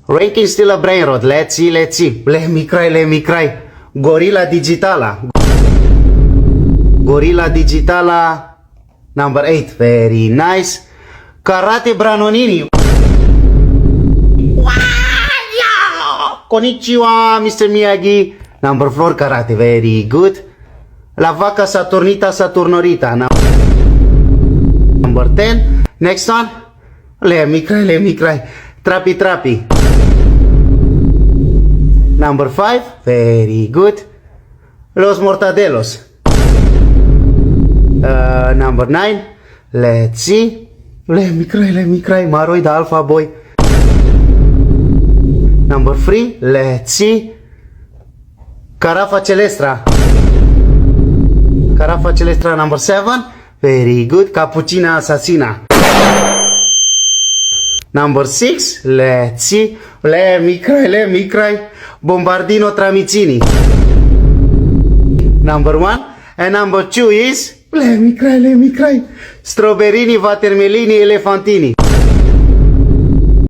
Ranking still a brain rot. Let's see, let's see. Let me cry, let me cry. Gorilla Digitala. Gorilla Digitala. Number 8. Very nice. Karate Branonini. Konnichiwa, Mr. Miyagi. Number 4. Karate. Very good. La vaca Saturnita Saturnorita. Number 10. Next one. Let me cry, let me cry. Trapi Trapi. Number 5. Very good. Los Mortadelos. Number 9. Let's see. Let me cry. Maroi the Alpha Boy. Number 3. Let's see. Carafa Celestra. Carafa Celestra number 7. Very good. Cappuccina Assassina. Number 6. Let's see. Let me cry. Bombardino Tramicini. Number 1. And number 2 is... Let me cry. Strawberrini Watermelini Elefantini.